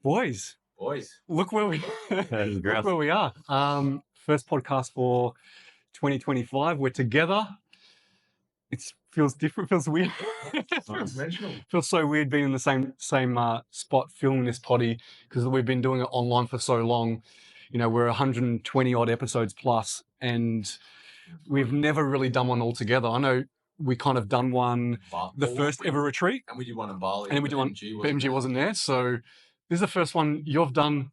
Boys, look where we look where we are. First podcast for 2025. We're together. It feels different. Feels weird. Feels so weird being in the same spot filming this potty because we've been doing it online for so long. You know, we're 120 odd episodes plus, and we've never really done one all together. I know we kind of done one, the first ever retreat, and we did one in Bali, and we did one. MG wasn't there, so this is the first one you've done.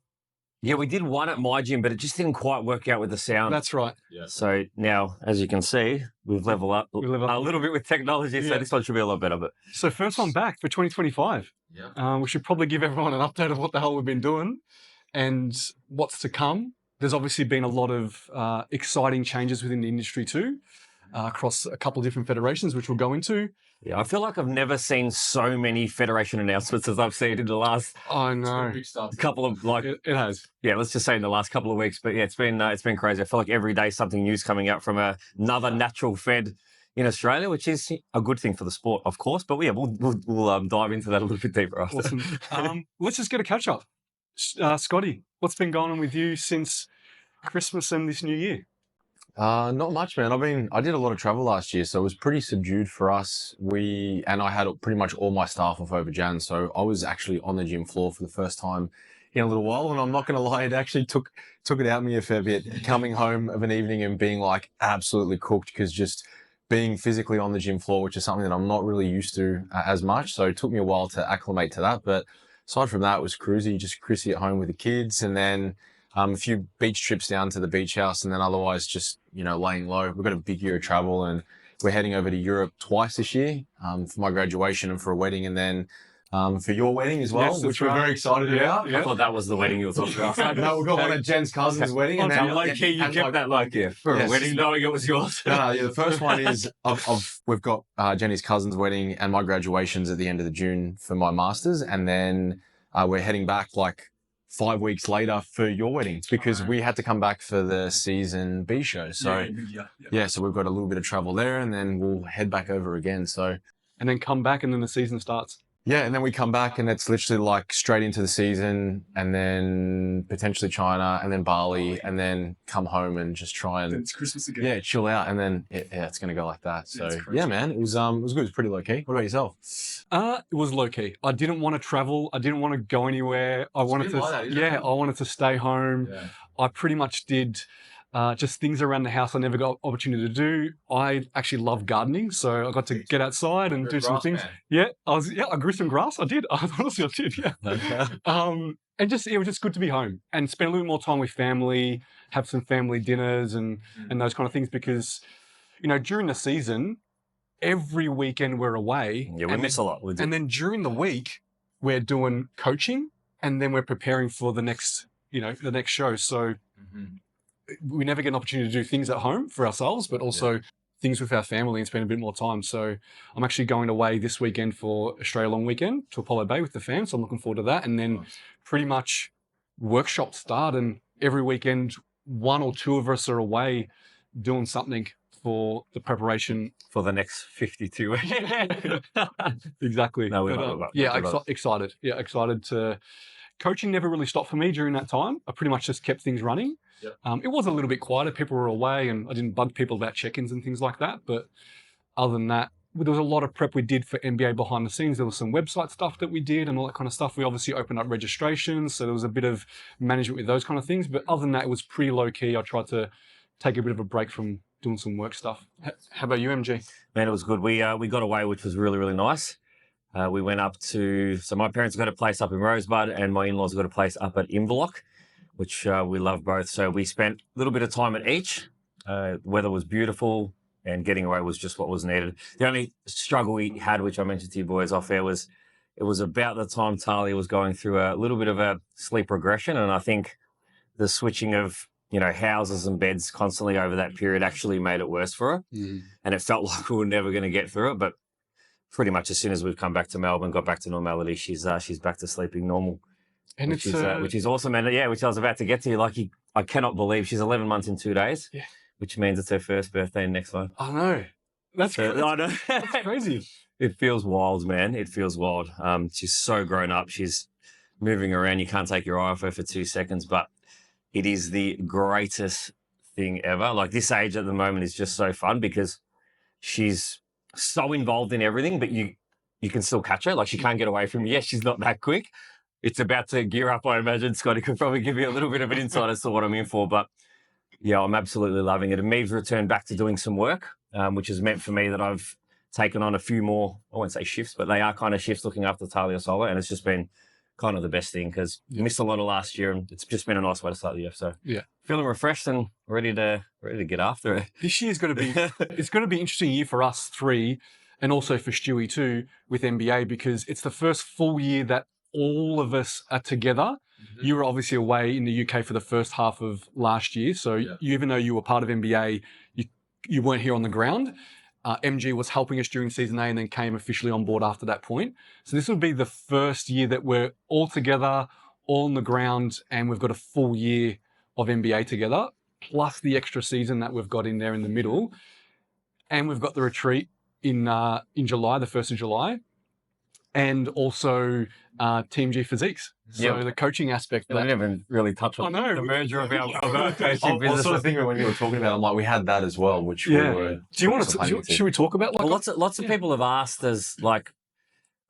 Yeah, we did one at my gym, but it just didn't quite work out with the sound. That's right. Yeah. So now, as you can see, we've leveled up a little bit with technology, so this one should be a lot better. But so first one back for 2025. Yeah. We should probably give everyone an update of what the hell we've been doing and what's to come. There's obviously been a lot of exciting changes within the industry too, across a couple of different federations, which we'll go into. Yeah, I feel like I've never seen so many federation announcements as I've seen in the last couple of It has. Yeah, let's just say in the last couple of weeks. But yeah, it's been crazy. I feel like every day something new's coming out from another natural fed in Australia, which is a good thing for the sport, of course. But yeah, we'll dive into that a little bit deeper after. Awesome. Let's just get a catch up. Scotty, what's been going on with you since Christmas and this new year? Not much, man. I did a lot of travel last year, so it was pretty subdued for us. I had pretty much all my staff off over Jan, so I was actually on the gym floor for the first time in a little while. And I'm not going to lie, it actually took it out of me a fair bit, coming home of an evening and being like absolutely cooked, because just being physically on the gym floor, which is something that I'm not really used to as much. So it took me a while to acclimate to that. But aside from that, it was cruisy, just Chrissy at home with the kids, and then a few beach trips down to the beach house, and then otherwise just, laying low. We've got a big year of travel, and we're heading over to Europe twice this year for my graduation and for a wedding, and then for your wedding as well, which we're very excited about. I thought that was the wedding you were talking about. No, we've got one of Jen's cousins' wedding. And then low-key, you kept that low-key for a wedding knowing it was yours. The first one is we've got Jenny's cousin's wedding and my graduation's at the end of June for my master's, and then we're heading back 5 weeks later for your wedding, because we had to come back for the season B show. So so we've got a little bit of travel there, and then we'll head back over again. And then come back, and then the season starts. Yeah, and then we come back, and it's literally straight into the season, and then potentially China, and then Bali, and then come home and just try and It's Christmas again. Yeah, chill out, and then it's gonna go like that. So yeah, man, it was good. It was pretty low key. What about yourself? It was low key. I didn't want to travel. I didn't want to go anywhere. I wanted to stay home. Yeah. I pretty much did just things around the house I never got opportunity to do. I actually love gardening, so I got to get outside and do some things. Man. I grew some grass. I did. Honestly, I did. Yeah. And it was just good to be home and spend a little more time with family, have some family dinners and those kind of things, because during the season, every weekend we're away. Yeah, we miss a lot. And then during the week, we're doing coaching, and then we're preparing for the next show. So we never get an opportunity to do things at home for ourselves, but also things with our family and spend a bit more time. So I'm actually going away this weekend for Australia Long Weekend to Apollo Bay with the fam. So I'm looking forward to that. And then pretty much workshops start, and every weekend, one or two of us are away doing something for the preparation for the next 52 weeks. Exactly. No, excited. Yeah, excited to. Coaching never really stopped for me during that time. I pretty much just kept things running. Yep. It was a little bit quieter. People were away, and I didn't bug people about check-ins and things like that. But other than that, there was a lot of prep we did for NBA behind the scenes. There was some website stuff that we did and all that kind of stuff. We obviously opened up registrations, so there was a bit of management with those kind of things. But other than that, it was pretty low-key. I tried to take a bit of a break from doing some work stuff. How about you, MG? Man, it was good. We got away, which was really, really nice. We went up so my parents got a place up in Rosebud, and my in-laws got a place up at Inverloch, which we love both. So we spent a little bit of time at each. Weather was beautiful, and getting away was just what was needed. The only struggle we had, which I mentioned to you boys off air, was it was about the time Talia was going through a little bit of a sleep regression, and I think the switching of houses and beds constantly over that period actually made it worse for her. And it felt like we were never going to get through it, but pretty much as soon as we've come back to Melbourne, got back to normality, she's back to sleeping normal, and which is awesome. And which I was about to get to you. I cannot believe she's 11 months in 2 days, which means it's her first birthday next one. I know. That's crazy. I know. That's crazy. It feels wild, man. It feels wild. She's so grown up. She's moving around. You can't take your eye off her for 2 seconds, but it is the greatest thing ever. Like this age at the moment is just so fun because she's so involved in everything, but you can still catch her. Like she can't get away from you. Yes, she's not that quick. It's about to gear up, I imagine. Scotty could probably give you a little bit of an insight as to what I'm in for, but yeah, I'm absolutely loving it. And Meve's returned back to doing some work, which has meant for me that I've taken on a few more, I won't say shifts, but they are kind of shifts looking after Talia Solo. And it's just been kind of the best thing because you missed a lot of last year and it's just been a nice way to start the year. So yeah, feeling refreshed and ready to get after it. This year's going to be, it's going to be an interesting year for us three and also for Stewie too with NBA because it's the first full year that all of us are together. Mm-hmm. You were obviously away in the UK for the first half of last year. So even though you were part of NBA, you weren't here on the ground. MG was helping us during season A and then came officially on board after that point. So this will be the first year that we're all together, all on the ground, and we've got a full year of NBA together, plus the extra season that we've got in there in the middle. And we've got the retreat in July, the 1st of July, and also TMG Physiques. So the coaching aspect. I didn't even really touch on the merger of our coaching business. I was thinking when you were talking about it, I'm like, we had that as well, which we were. Do you want to? Should we talk about? Like, well, lots of people have asked us, like,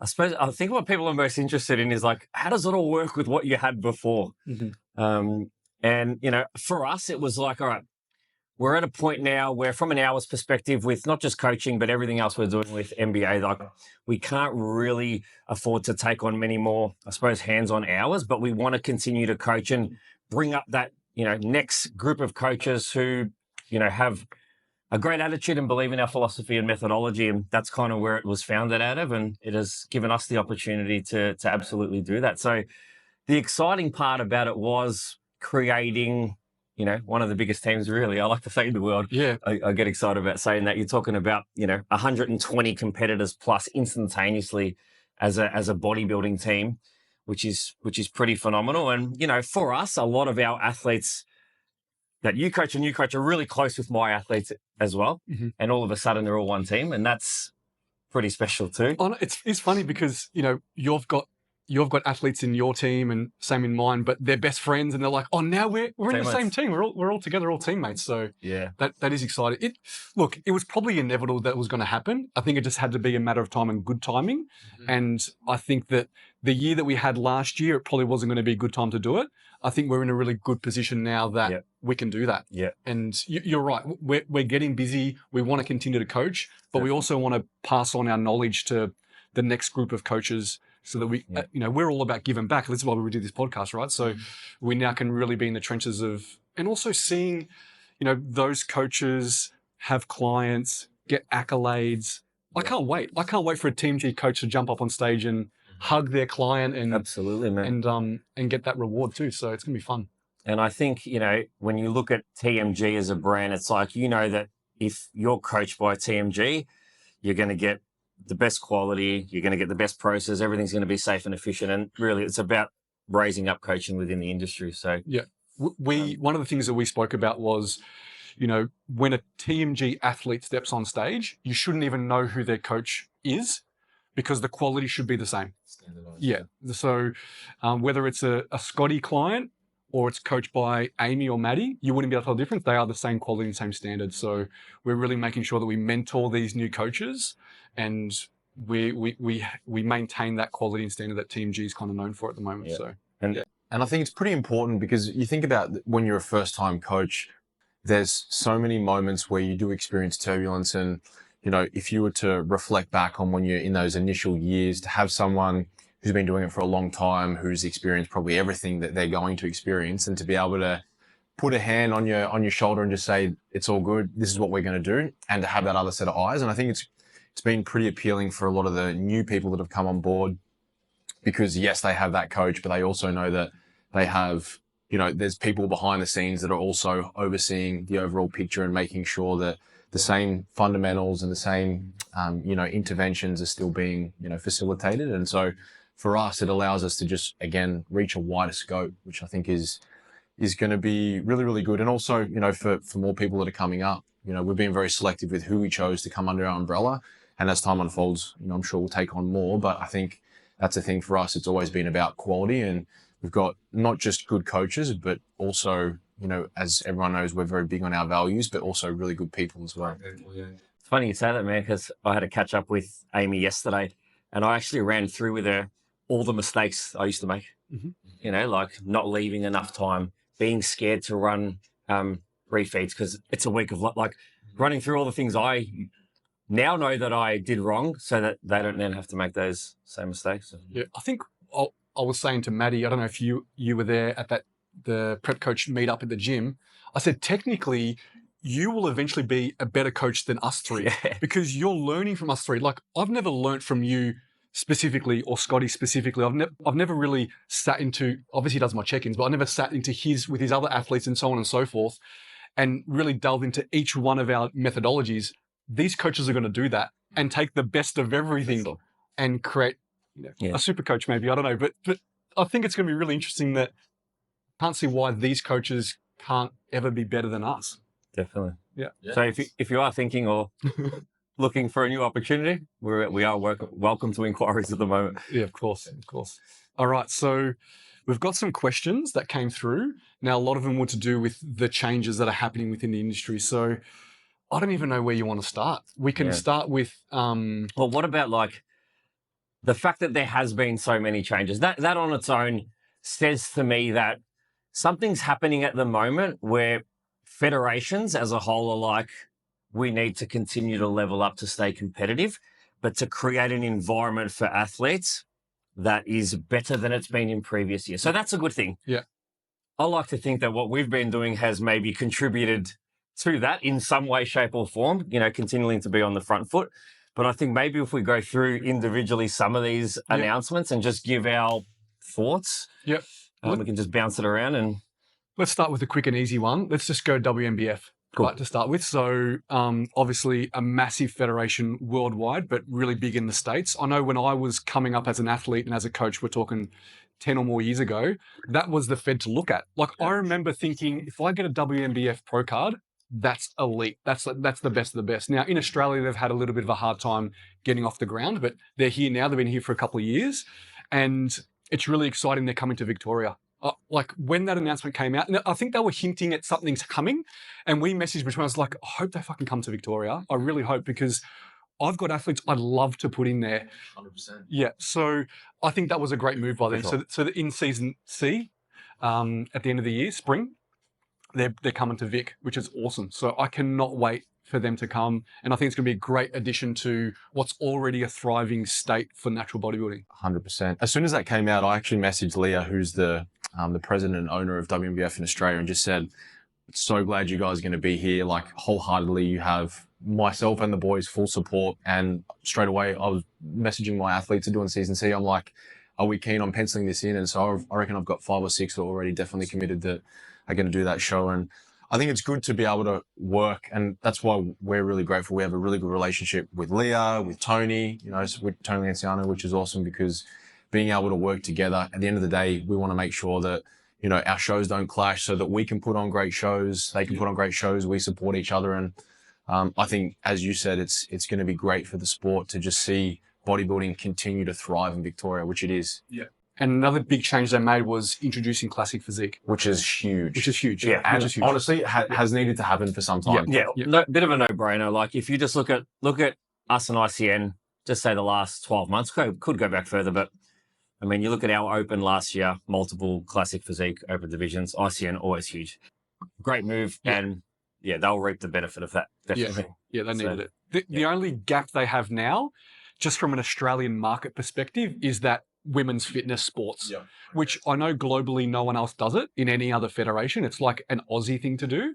I think what people are most interested in is like, how does it all work with what you had before? Mm-hmm. And you know, for us, it was like, all right, we're at a point now where, from an hours perspective, with not just coaching but everything else we're doing with NBA, like we can't really afford to take on many more, I suppose, hands-on hours. But we want to continue to coach and bring up that, you know, next group of coaches who, you know, have a great attitude and believe in our philosophy and methodology, and that's kind of where it was founded out of, and it has given us the opportunity to absolutely do that. So the exciting part about it was creating, you know, one of the biggest teams, really, I like to say, in the world. Yeah. I get excited about saying that. You're talking about, you know, 120 competitors plus instantaneously as a bodybuilding team, which is pretty phenomenal. And, you know, for us, a lot of our athletes that you coach and you coach are really close with my athletes as well. Mm-hmm. And all of a sudden they're all one team, and that's pretty special too. Oh, it's funny because, you know, you've got athletes in your team and same in mine, but they're best friends and they're like, oh, now we're in the same team. We're all together, all teammates. So yeah, that is exciting. It was probably inevitable that it was going to happen. I think it just had to be a matter of time and good timing. Mm-hmm. And I think that the year that we had last year, it probably wasn't going to be a good time to do it. I think we're in a really good position now that we can do that. Yeah. And you're right. We're getting busy. We want to continue to coach, but we also want to pass on our knowledge to the next group of coaches, so that we, you know, we're all about giving back. This is why we do this podcast, right? So we now can really be in the trenches of, and also seeing, you know, those coaches have clients, get accolades. I can't wait. I can't wait for a TMG coach to jump up on stage and hug their client and absolutely, man, and get that reward too. So it's gonna be fun. And I think, you know, when you look at TMG as a brand, it's like, you know, that if you're coached by TMG, you're going to get the best quality, you're going to get the best process, everything's going to be safe and efficient. And really, it's about raising up coaching within the industry. So yeah, one of the things that we spoke about was, you know, when a TMG athlete steps on stage, you shouldn't even know who their coach is, because the quality should be the same. Yeah. So whether it's a Scotty client or it's coached by Amy or Maddie, you wouldn't be able to tell the difference. They are the same quality and same standard. So we're really making sure that we mentor these new coaches and we maintain that quality and standard that TMG is kind of known for at the moment. Yeah. So and I think it's pretty important, because you think about when you're a first-time coach, there's so many moments where you do experience turbulence, and you know, if you were to reflect back on when you're in those initial years, to have someone who's been doing it for a long time, who's experienced probably everything that they're going to experience, and to be able to put a hand on your shoulder and just say, it's all good, this is what we're going to do, and to have that other set of eyes. And I think it's been pretty appealing for a lot of the new people that have come on board, because yes, they have that coach, but they also know that they have, you know, there's people behind the scenes that are also overseeing the overall picture and making sure that the same fundamentals and the same, you know, interventions are still being, you know, facilitated. And so for us, it allows us to just, again, reach a wider scope, which I think is going to be really, really good. And also, you know, for more people that are coming up, you know, we've been very selective with who we chose to come under our umbrella. And as time unfolds, you know, I'm sure we'll take on more, but I think that's a thing for us. It's always been about quality, and we've got not just good coaches, but also, as everyone knows, we're very big on our values, but also really good people as well. It's funny you say that, man, because I had a catch up with Amy yesterday, and I actually ran through with her all the mistakes I used to make. Like not leaving enough time, being scared to run refeeds because it's a week of like running through all the things I now know that I did wrong, so that they don't then have to make those same mistakes. Yeah, I think I was saying to Maddie, I don't know if you were there at the prep coach meetup at the gym. I said, technically, you will eventually be a better coach than us three because you're learning from us three. Like, I've never learnt from you specifically, or Scotty specifically. I've never really sat into, obviously he does my check-ins, but I never sat into with his other athletes and so on and so forth, and really delved into each one of our methodologies. These coaches are going to do that and take the best of everything and create a super coach maybe. I don't know. But I think it's going to be really interesting that I can't see why these coaches can't ever be better than us. Definitely. Yeah. So if you are thinking or looking for a new opportunity, we are welcome to inquiries at the moment. Yeah, of course. All right. So we've got some questions that came through. Now, a lot of them were to do with the changes that are happening within the industry. So I don't even know where you want to start. We can start with... Well, what about like the fact that there has been so many changes? That on its own says to me that something's happening at the moment where federations as a whole are like, we need to continue to level up to stay competitive, but to create an environment for athletes that is better than it's been in previous years. So that's a good thing. Yeah. I like to think that what we've been doing has maybe contributed to that in some way, shape or form, continuing to be on the front foot. But I think maybe if we go through individually some of these announcements and just give our thoughts, we can just bounce it around. And let's start with a quick and easy one. Let's just go WNBF. Cool. Right, to start with. So obviously a massive federation worldwide, but really big in the States. I know when I was coming up as an athlete and as a coach, we're talking 10 or more years ago, that was the Fed to look at. Like, I remember thinking, if I get a WNBF pro card, that's elite. That's the best of the best. Now, in Australia, they've had a little bit of a hard time getting off the ground, but they're here now. They've been here for a couple of years, and it's really exciting they're coming to Victoria. Like, when that announcement came out, and I think they were hinting at something's coming, and we messaged between us like, I hope they fucking come to Victoria. I really hope, because I've got athletes I'd love to put in there. 100%. Yeah, so I think that was a great move by them. Sure. So the in-season C, at the end of the year, spring, they're coming to Vic, which is awesome. So I cannot wait for them to come, and I think it's going to be a great addition to what's already a thriving state for natural bodybuilding. 100%. As soon as that came out, I actually messaged Leah, who's the president and owner of WNBF in Australia, and just said, so glad you guys are going to be here. Like, wholeheartedly, you have myself and the boys full support. And straight away, I was messaging my athletes who are doing season C. I'm like, are we keen on penciling this in? And so I reckon I've got 5 or 6 that are already definitely committed that are going to do that show. And I think it's good to be able to work, and that's why we're really grateful. We have a really good relationship with Leah, with Tony, with Tony Lanciano, which is awesome, because being able to work together, at the end of the day, we want to make sure that, our shows don't clash, so that we can put on great shows, they can put on great shows, we support each other. And I think, as you said, it's going to be great for the sport to just see bodybuilding continue to thrive in Victoria, which it is. Yeah. And another big change they made was introducing classic physique, Which is huge. Yeah, And which is huge. honestly, has needed to happen for some time. yeah, bit of a no-brainer. Like, if you just look at us and ICN, just say the last 12 months, could go back further, but I mean, you look at our Open last year, multiple classic physique Open divisions, ICN always huge. Great move, and they'll reap the benefit of that, definitely. Yeah, they needed it. The only gap they have now, just from an Australian market perspective, is that women's fitness sports, which I know globally no one else does it in any other federation. It's like an Aussie thing to do.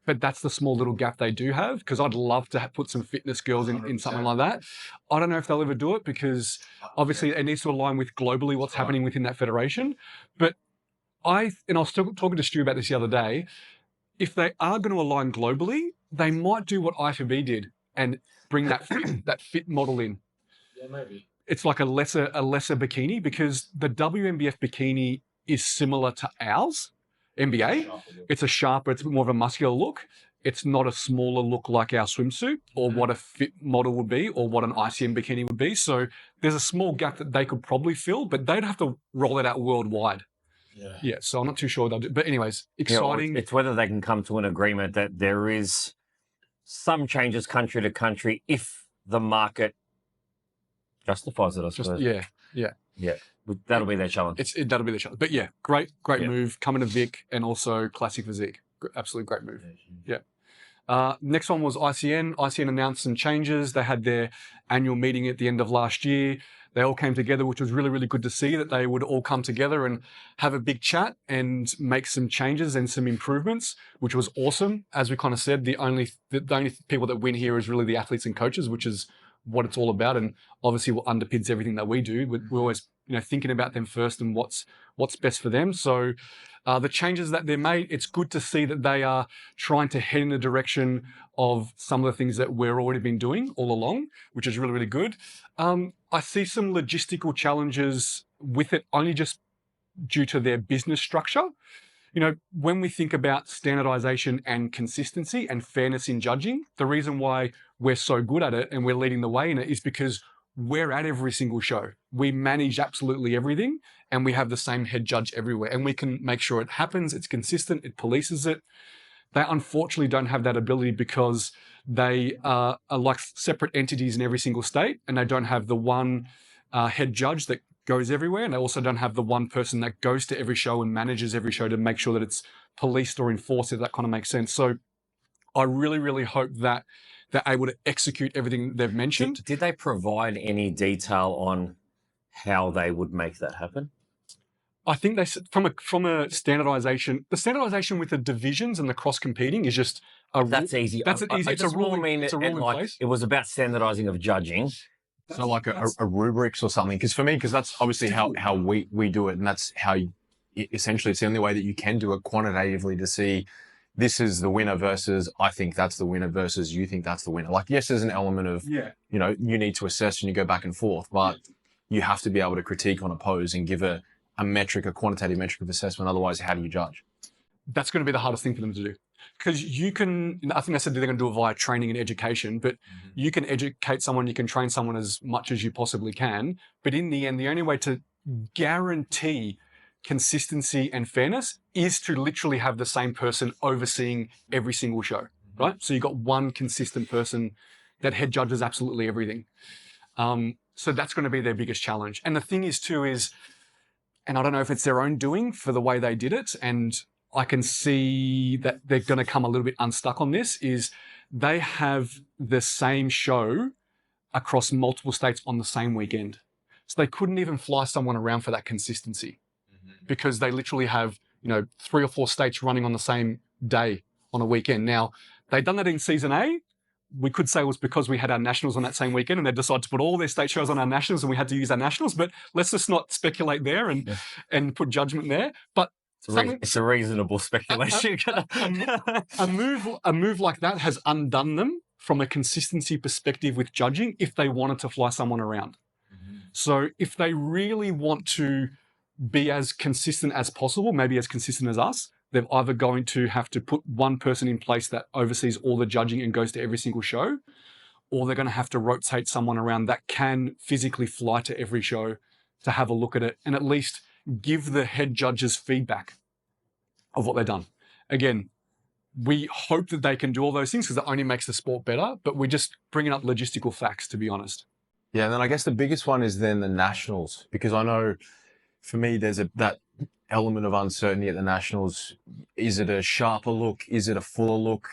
But that's the small little gap they do have, because I'd love to put some fitness girls in something like that. I don't know if they'll ever do it, because obviously it needs to align with globally what's happening within that federation. But I was still talking to Stu about this the other day, if they are going to align globally, they might do what IFBB did and bring that fit model in. Yeah, maybe. It's like a lesser bikini, because the WNBF bikini is similar to ours, NBA. It's a sharper, it's more of a muscular look. it's not a smaller look like our swimsuit or what a fit model would be or what an ICM bikini would be. So there's a small gap that they could probably fill, but they'd have to roll it out worldwide. Yeah. So I'm not too sure they'll do. But anyways, exciting. It's whether they can come to an agreement that there is some changes country to country if the market justifies it, I suppose. Yeah. That'll be their challenge. That'll be the challenge. But yeah, great move coming to Vic and also classic physique. Absolutely great move. Yeah. Next one was ICN. ICN announced some changes. They had their annual meeting at the end of last year. They all came together, which was really, really good to see that they would all come together and have a big chat and make some changes and some improvements, which was awesome. As we kind of said, the only people that win here is really the athletes and coaches, which is what it's all about, and obviously what underpins everything that we do. We're always, thinking about them first and what's best for them. So the changes that they made, it's good to see that they are trying to head in the direction of some of the things that we've already been doing all along, which is really, really good. I see some logistical challenges with it only just due to their business structure. When we think about standardization and consistency and fairness in judging, the reason why we're so good at it and we're leading the way in it is because we're at every single show. We manage absolutely everything and we have the same head judge everywhere and we can make sure it happens, it's consistent, it polices it. They unfortunately don't have that ability because they are like separate entities in every single state and they don't have the one head judge that goes everywhere, and they also don't have the one person that goes to every show and manages every show to make sure that it's policed or enforced, if that kind of makes sense. So I really, really hope that they're able to execute everything they've mentioned. Did they provide any detail on how they would make that happen? I think they, from a standardization, the standardization with the divisions and the cross competing is just that's easy. That's easy. It's a rule in place. It was about standardizing of judging. So like a rubrics or something, because that's obviously how we do it, and that's how essentially it's the only way that you can do it quantitatively to see this is the winner versus I think that's the winner versus you think that's the winner. Like, yes, there's an element of, you need to assess and you go back and forth, but you have to be able to critique on a pose and give a metric, a quantitative metric of assessment. Otherwise, how do you judge? That's going to be the hardest thing for them to do. Because I think they said they're going to do it via training and education, but you can educate someone, you can train someone as much as you possibly can. But in the end, the only way to guarantee consistency and fairness is to literally have the same person overseeing every single show, right? So you've got one consistent person that head judges absolutely everything. So that's going to be their biggest challenge. And the thing is too is, and I don't know if it's their own doing for the way they did it, and I can see that they're going to come a little bit unstuck on this, is they have the same show across multiple states on the same weekend. So they couldn't even fly someone around for that consistency because they literally have, 3 or 4 states running on the same day on a weekend. Now, they've done that in season A. We could say it was because we had our nationals on that same weekend and they decided to put all their state shows on our nationals and we had to use our nationals, but let's just not speculate there and put judgment there. But it's a reasonable speculation. a move like that has undone them from a consistency perspective with judging if they wanted to fly someone around. So if they really want to be as consistent as possible, maybe as consistent as us, they're either going to have to put one person in place that oversees all the judging and goes to every single show, or they're going to have to rotate someone around that can physically fly to every show to have a look at it and at least give the head judges feedback of what they've done. Again, we hope that they can do all those things because that only makes the sport better, but we're just bringing up logistical facts, to be honest. Yeah, and then I guess the biggest one is then the nationals, because I know for me there's that element of uncertainty at the nationals. Is it a sharper look? Is it a fuller look?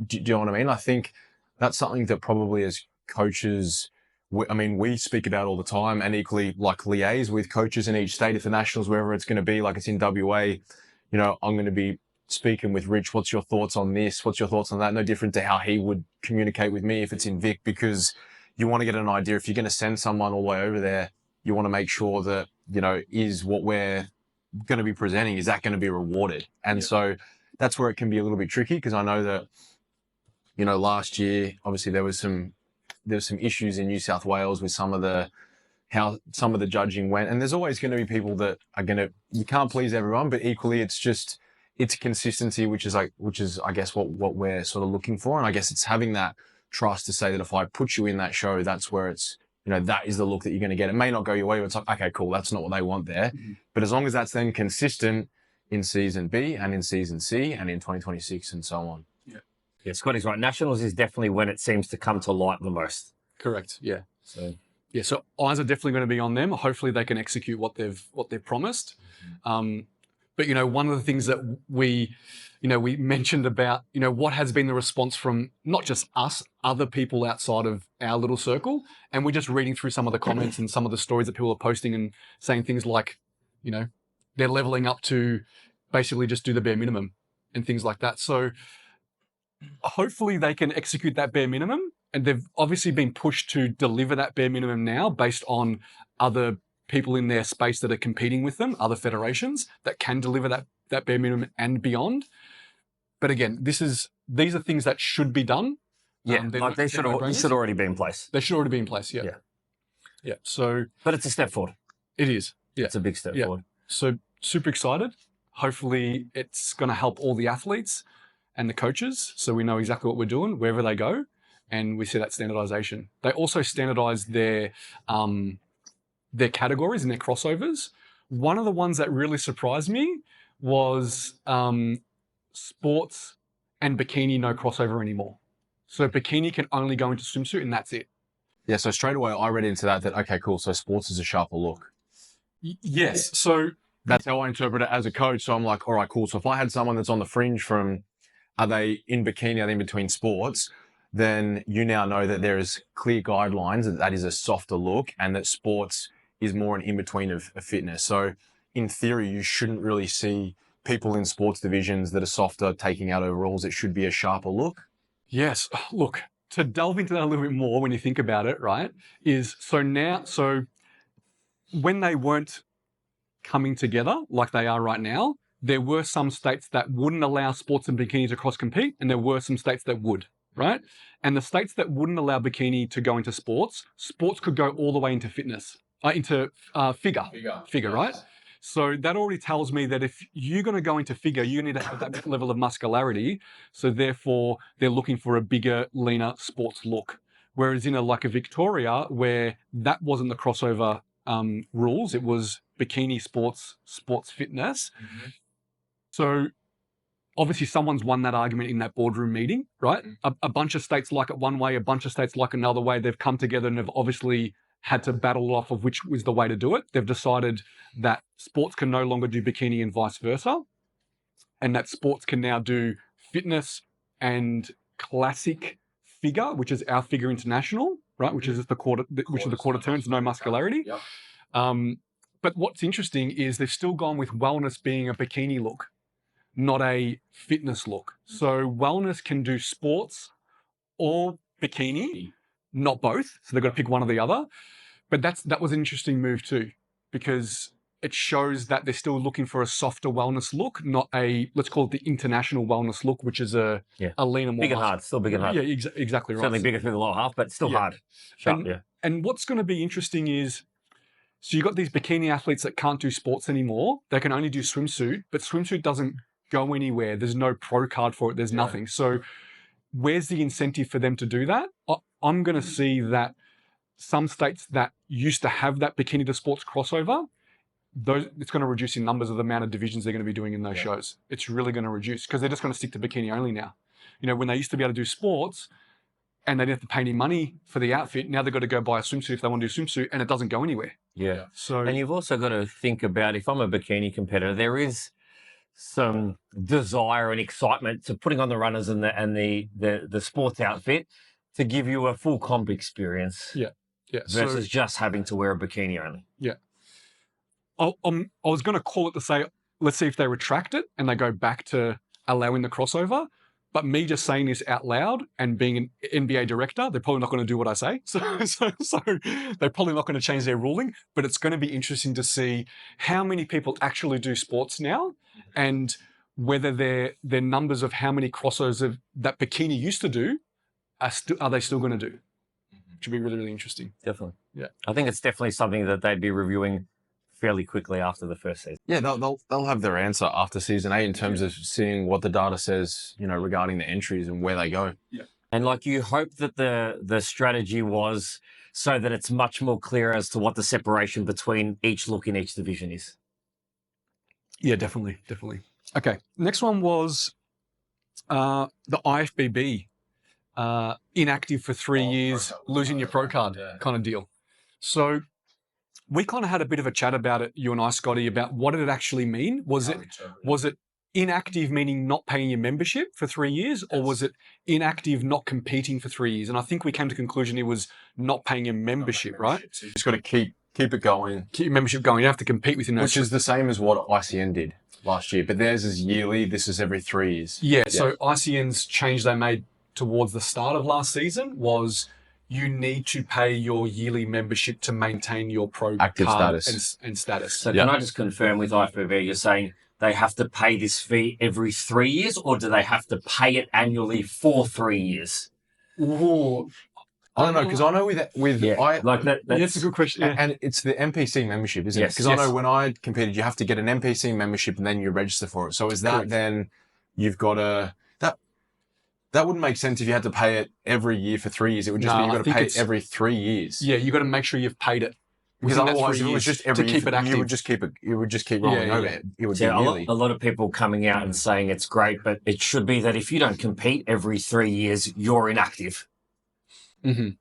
Do you know what I mean? I think that's something that probably as coaches, we speak about all the time, and equally like liaise with coaches in each state. If the nationals, wherever it's going to be, like it's in WA, I'm going to be speaking with Rich. What's your thoughts on this? What's your thoughts on that? No different to how he would communicate with me if it's in Vic, because you want to get an idea. If you're going to send someone all the way over there, you want to make sure that, is what we're going to be presenting, is that going to be rewarded? And so that's where it can be a little bit tricky, because I know that, last year, obviously there was some issues in New South Wales with how some of the judging went. And there's always going to be people that are you can't please everyone, but equally it's it's consistency, which is I guess what we're sort of looking for. And I guess it's having that trust to say that if I put you in that show, that's where it's, that is the look that you're going to get. It may not go your way, but it's like, okay, cool. That's not what they want there. But as long as that's then consistent in season B and in season C and in 2026 and so on. Yeah, Scotty's right. Nationals is definitely when it seems to come to light the most. Correct. Yeah. So eyes are definitely going to be on them. Hopefully they can execute what they've promised. But one of the things that we mentioned about, what has been the response from not just us, other people outside of our little circle. And we're just reading through some of the comments and some of the stories that people are posting and saying things like, they're leveling up to basically just do the bare minimum and things like that. So hopefully they can execute that bare minimum. And they've obviously been pushed to deliver that bare minimum now based on other people in their space that are competing with them, other federations that can deliver that bare minimum and beyond. But again, these are things that should be done. Yeah, they should already be in place. They should already be in place, yeah. So, but it's a step forward. It is. Yeah. It's a big step forward. So super excited. Hopefully it's going to help all the athletes and the coaches so we know exactly what we're doing wherever they go, and we see that standardization. They also standardize their categories and their crossovers. One of the ones that really surprised me was sports and bikini no crossover anymore. So bikini can only go into swimsuit and that's it. Yeah, so straight away I read into that, okay, cool, so sports is a sharper look. Yes, so that's how I interpret it as a coach. So I'm like, all right, cool. So if I had someone that's on the fringe from, are they in bikini, are they in between sports? Then you now know that there is clear guidelines that is a softer look and that sports is more an in-between of fitness. So in theory, you shouldn't really see people in sports divisions that are softer taking out overalls. It should be a sharper look. Yes. Look, to delve into that a little bit more when you think about it, right, so when they weren't coming together like they are right now, there were some states that wouldn't allow sports and bikini to cross-compete, and there were some states that would, right? And the states that wouldn't allow bikini to go into sports could go all the way into fitness, into figure, right? So that already tells me that if you're going to go into figure, you need to have that level of muscularity. So therefore, they're looking for a bigger, leaner sports look. Whereas in like a Victoria, where that wasn't the crossover rules, it was bikini sports fitness. So obviously someone's won that argument in that boardroom meeting, right? A bunch of states like it one way, a bunch of states like another way. They've come together and have obviously had to battle off of which was the way to do it. They've decided that sports can no longer do bikini and vice versa, and that sports can now do fitness and classic figure, which is our figure international, right? Which is the quarter turns, no muscularity. But what's interesting is they've still gone with wellness being a bikini look, not a fitness look. So wellness can do sports or bikini, not both. So they've got to pick one or the other. But that was an interesting move too, because it shows that they're still looking for a softer wellness look, not a, let's call it the international wellness look, which is a leaner, more big and hard, still big and hard. Yeah, exactly right. Certainly bigger through the lower half, but still hard. Sharp, and what's going to be interesting is, so you've got these bikini athletes that can't do sports anymore. They can only do swimsuit, but swimsuit doesn't go anywhere. There's no pro card for it. There's nothing. So where's the incentive for them to do that? I'm going to see that some states that used to have that bikini to sports crossover, it's going to reduce in numbers of the amount of divisions they're going to be doing in those shows. It's really going to reduce because they're just going to stick to bikini only now. When they used to be able to do sports and they didn't have to pay any money for the outfit, now they've got to go buy a swimsuit if they want to do swimsuit, and it doesn't go anywhere. Yeah. So, and you've also got to think about, if I'm a bikini competitor, there is some desire and excitement to putting on the runners and the sports outfit to give you a full comp experience. Versus just having to wear a bikini only. I was going to call it to say, let's see if they retract it and they go back to allowing the crossover. But me just saying this out loud and being an NBA director, they're probably not going to do what I say. So they're probably not going to change their ruling. But it's going to be interesting to see how many people actually do sports now, and whether their numbers of how many crossovers that bikini used to do are they still going to do. Which would be really, really interesting. Definitely. Yeah. I think it's definitely something that they'd be reviewing fairly quickly after the first season. Yeah, they'll have their answer after season 8 in terms of seeing what the data says, regarding the entries and where they go. Yeah. And like you hope that the strategy was so that it's much more clear as to what the separation between each look in each division is. Yeah, definitely. Okay, next one was the IFBB, inactive for 3 years, losing your pro card kind of deal. So we kind of had a bit of a chat about it, you and I, Scotty, about what did it actually mean? Was it inactive meaning not paying your membership for 3 years, or was it inactive not competing for 3 years? And I think we came to the conclusion it was not paying your membership, right? So you just got to keep it going. Keep your membership going. You have to compete within those. Which is the same as what ICN did last year, but theirs is yearly. This is every 3 years. Yeah. So ICN's change they made towards the start of last season was you need to pay your yearly membership to maintain your pro active card status and status. So can I just confirm with IFBB, you're saying they have to pay this fee every 3 years, or do they have to pay it annually for 3 years? Ooh. I don't know, because I know That's a good question. Yeah. And it's the NPC membership, isn't it? Yes, Because I know when I competed, you have to get an NPC membership and then you register for it. So is that Correct. then you've got to that wouldn't make sense if you had to pay it every year for 3 years. It would just be you've got to pay it every 3 years. Yeah, you got to make sure you've paid it. Because otherwise, if it was just every year, keep it active. you would just keep rolling over it. It would be yearly. A lot of people coming out and saying it's great, but it should be that if you don't compete every 3 years, you're inactive. Mm-hmm.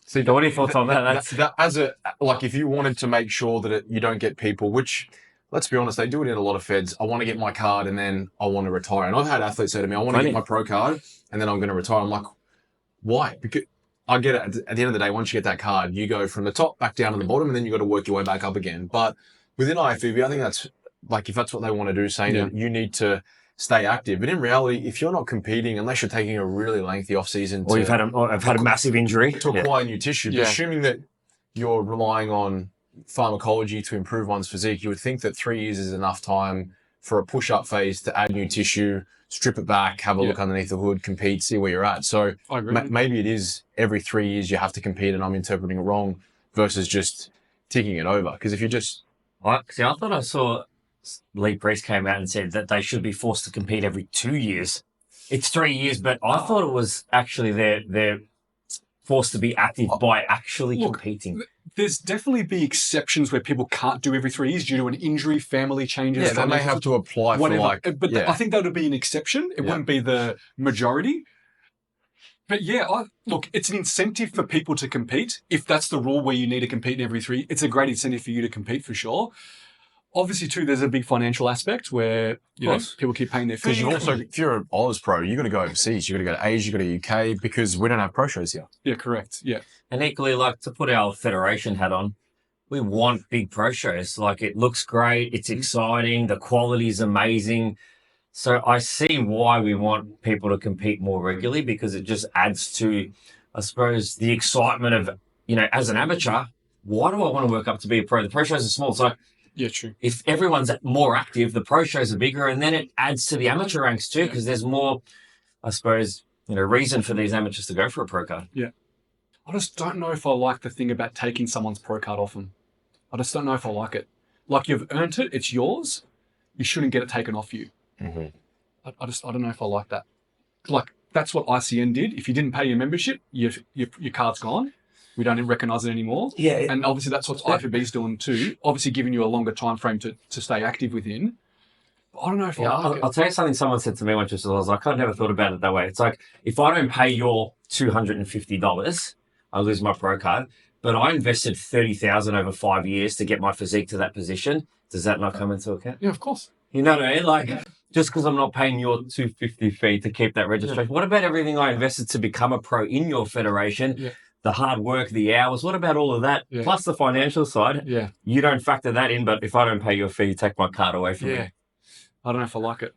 So what are your thoughts on that? If you wanted to make sure that you don't get people, which, let's be honest, they do it in a lot of feds. I want to get my card and then I want to retire. And I've had athletes say to me, I want to get my pro card and then I'm going to retire. I'm like, why? Because I get it. At the end of the day, once you get that card, you go from the top back down to the bottom and then you got to work your way back up again. But within IFBB, I think that's if that's what they want to do, saying that you need to stay active. But in reality, if you're not competing, unless you're taking a really lengthy off season, or I've had a massive injury to acquire new tissue, but assuming that you're relying on pharmacology to improve one's physique, you would think that 3 years is enough time for a push-up phase to add new tissue, strip it back, have a look underneath the hood, compete, see where you're at. So maybe it is every 3 years you have to compete, and I'm interpreting it wrong versus just ticking it over. Because if you just... I thought I saw Lee Priest came out and said that they should be forced to compete every 2 years. It's 3 years, but I thought it was actually they're forced to be active by actually competing. There's definitely be exceptions where people can't do every 3 years due to an injury, family changes. Yeah, they may have to apply for But I think that would be an exception. It wouldn't be the majority. But look, it's an incentive for people to compete. If that's the rule where you need to compete every 3, it's a great incentive for you to compete for sure. Obviously, too, there's a big financial aspect where people keep paying their fees. Because if you're an Oz pro, you've got to go overseas. You've got to go to Asia, you've got to go to UK, because we don't have pro shows here. Yeah, correct. Yeah. And equally, to put our federation hat on, we want big pro shows. It looks great, it's exciting, the quality is amazing. So I see why we want people to compete more regularly, because it just adds to, I suppose, the excitement of, as an amateur, why do I want to work up to be a pro? The pro shows are small, so yeah, true. If everyone's more active, the pro shows are bigger, and then it adds to the amateur ranks too, because there's more, I suppose, reason for these amateurs to go for a pro card. Yeah. I just don't know if I like the thing about taking someone's pro card off them. I just don't know if I like it. You've earned it, it's yours. You shouldn't get it taken off you. Mm-hmm. I don't know if I like that. That's what ICN did. If you didn't pay your membership, your card's gone. We don't even recognise it anymore. Yeah. And obviously that's what IFBB's doing too. Obviously giving you a longer time frame to stay active within. But I don't know if I like it. I'll tell you something someone said to me once, I was like, I never thought about it that way. It's like, if I don't pay your $250, I lose my pro card. But I invested $30,000 over 5 years to get my physique to that position. Does that not come into account? Yeah, of course. You know what I mean? Just because I'm not paying your $250 fee to keep that registration. What about everything I invested to become a pro in your federation? Yeah. The hard work, the hours, what about all of that? Yeah. Plus the financial side. Yeah. You don't factor that in, but if I don't pay your fee, you take my card away from me. I don't know if I like it.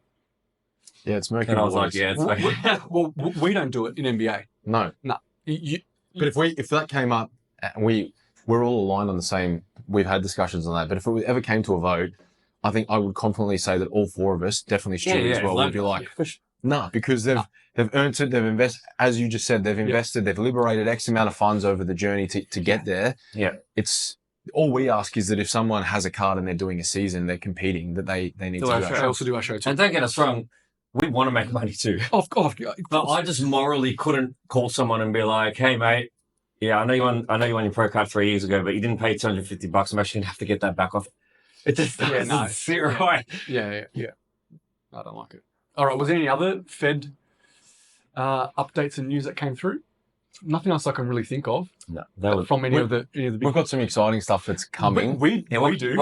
Yeah, it's murky. And I was like, it's well, we don't do it in NBA. No. But if that came up, and we're all aligned on the same, we've had discussions on that, but if it ever came to a vote, I think I would confidently say that all four of us, definitely Stu as well, would be like, no, because they've earned it, they've invested, as you just said, they've invested, they've liberated X amount of funds over the journey to get there. Yeah. all we ask is that if someone has a card and they're doing a season, they're competing, that they need to do I that. also do our show too. And don't get us wrong, we want to make money too. Of course. But I just morally couldn't call someone and be like, "Hey, mate, yeah, I know you won your pro card 3 years ago, but you didn't pay $250. I'm actually gonna have to get that back off." It just doesn't sit right. Yeah. I don't like it. All right. Was there any other Fed updates and news that came through? Nothing else I can really think of. No, that was from any of the big. We've got some exciting stuff that's coming. We do.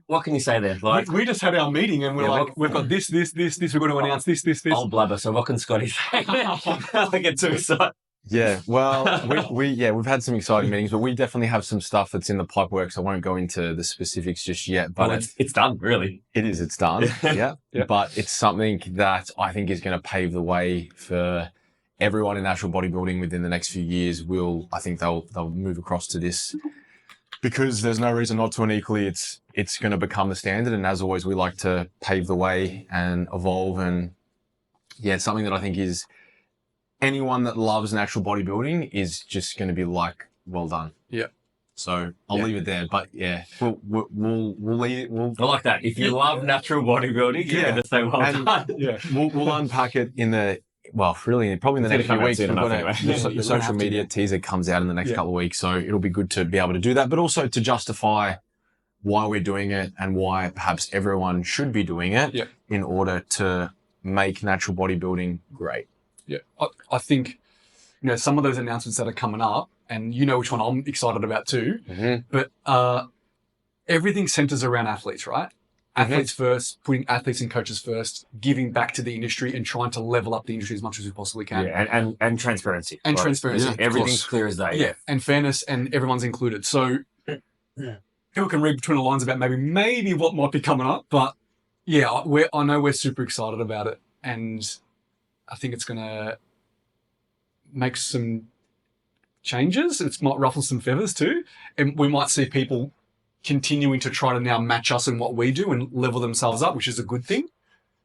What can you say there? Like, we just had our meeting and we're like, we've got this. We're going to announce this. I'll blabber. So what can Scotty say? I get too excited. Yeah, well, we've had some exciting meetings, but we definitely have some stuff that's in the pipe works. I won't go into the specifics just yet, but it's done, really. It's done. Yeah. Yeah. But it's something that I think is going to pave the way for everyone in natural bodybuilding within the next few years. I think they'll move across to this because there's no reason not to, and equally it's going to become the standard. And as always, we like to pave the way and evolve. And yeah, it's something that I think is anyone that loves natural bodybuilding is just going to be like, well done. Yeah. So I'll leave it there. But yeah, we'll leave. I like that. If you love natural bodybuilding, you're going to say well done. Yeah. We'll unpack it probably in the next few weeks. We've got your social media teaser comes out in the next couple of weeks. So it'll be good to be able to do that, but also to justify why we're doing it and why perhaps everyone should be doing it in order to make natural bodybuilding great. Yeah. I think, some of those announcements that are coming up, and which one I'm excited about too, but everything centers around athletes, right? Athletes first, putting athletes and coaches first, giving back to the industry and trying to level up the industry as much as we possibly can. Yeah, and transparency. And transparency. Yeah, everything's clear as day. Yeah, and fairness, and everyone's included. So people can read between the lines about maybe what might be coming up, but yeah, I know we're super excited about it, and I think it's going to make some changes. It might ruffle some feathers too, and we might see people continuing to try to now match us in what we do and level themselves up, which is a good thing,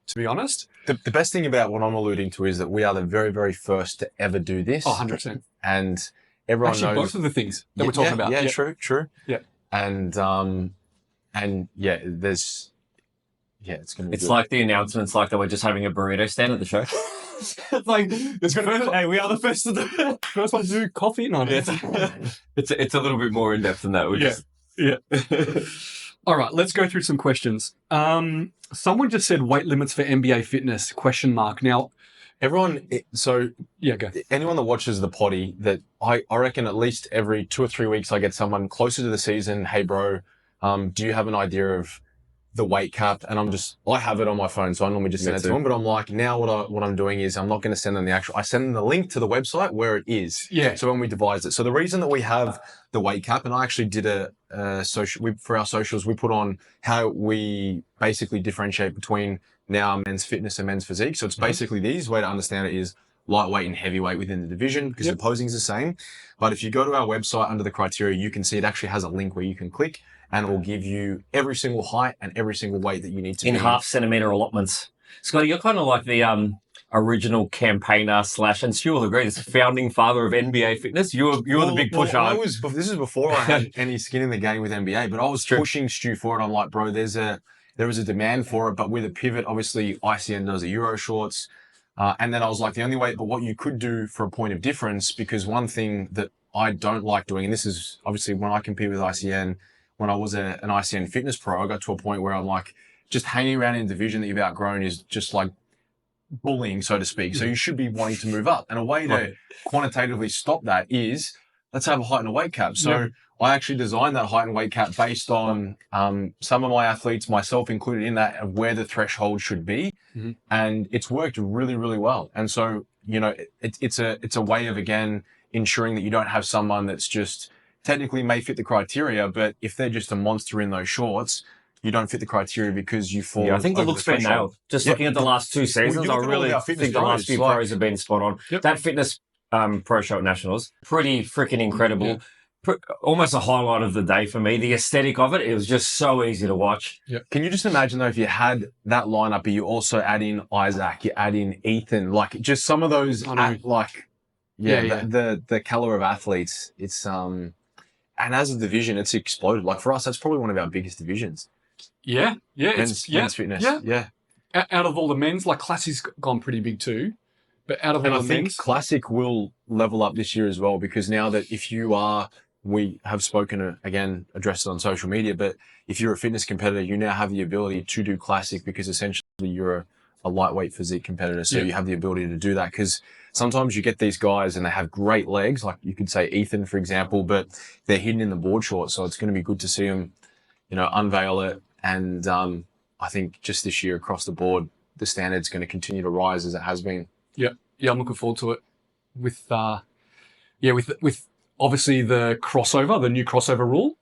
to be honest. The best thing about what I'm alluding to is that we are the very, very first to ever do this. 100%. And everyone knows both of the things that we're talking about. Yeah, true. Yeah. And yeah, it's going to be It's like the announcements like that we're just having a burrito stand at the show. It's like, hey, we are the first one to do coffee. No, it's a little bit more in depth than that. Yeah. All right, let's go through some questions. Someone just said weight limits for NBA fitness, ? Now, everyone, so go. Anyone that watches the potty, that I reckon at least every 2 or 3 weeks I get someone closer to the season. Hey, bro, do you have an idea of the weight cap? And I have it on my phone, so I normally just send it to them. But I'm like, now what I'm doing is I'm not going to send them I send them the link to the website where it is. Yeah. So when we devised it. So the reason that we have the weight cap, and I actually did for our socials, we put on how we basically differentiate between now men's fitness and men's physique. So it's basically the easiest way to understand it is lightweight and heavyweight within the division, because the posing is the same. But if you go to our website under the criteria, you can see it actually has a link where you can click, and it will give you every single height and every single weight that you need to in half centimeter allotments. Scotty, you're kind of like the original campaigner / and Stu will agree, this founding father of NBA fitness. You're the big pusher. This is before I had any skin in the game with NBA, but I was pushing Stu for it. I'm like, bro, there is a demand for it, but with a pivot, obviously ICN does the Euro shorts. And then I was like, the only way, but what you could do for a point of difference, because one thing that I don't like doing, and this is obviously when I compete with ICN, when I was an ICN fitness pro, I got to a point where I'm like, just hanging around in a division that you've outgrown is just like bullying, so to speak. So you should be wanting to move up. And a way to quantitatively stop that is, let's have a height and a weight cap. So I actually designed that height and weight cap based on some of my athletes, myself included in that, of where the threshold should be. And it's worked really, really well. And so, it's a way of, again, ensuring that you don't have someone that's just technically may fit the criteria, but if they're just a monster in those shorts, you don't fit the criteria because you fall. Yeah, I think the look's been nailed. Just looking at the last 2 seasons, I really think the last few pros have been spot on. That fitness pro show at Nationals, pretty freaking incredible. Almost a highlight of the day for me. The aesthetic of it was just so easy to watch. Can you just imagine though, if you had that lineup, but you also add in Isaac, you add in Ethan, like just some of those, the caliber of athletes. and as a division, it's exploded. Like for us, that's probably one of our biggest divisions. Yeah. Men's fitness. Yeah. Out of all the men's, like Classy's gone pretty big too. But out of all And I the think men's, Classic will level up this year as well, because now that we have spoken, again, addressed it on social media, but if you're a fitness competitor, you now have the ability to do Classic because essentially you're a lightweight physique competitor. So you have the ability to do that, because sometimes you get these guys and they have great legs, like you could say Ethan, for example, but they're hidden in the board shorts. So it's going to be good to see them, unveil it. And I think just this year across the board, the standard's going to continue to rise as it has been. Yeah, I'm looking forward to it. With obviously the new crossover rule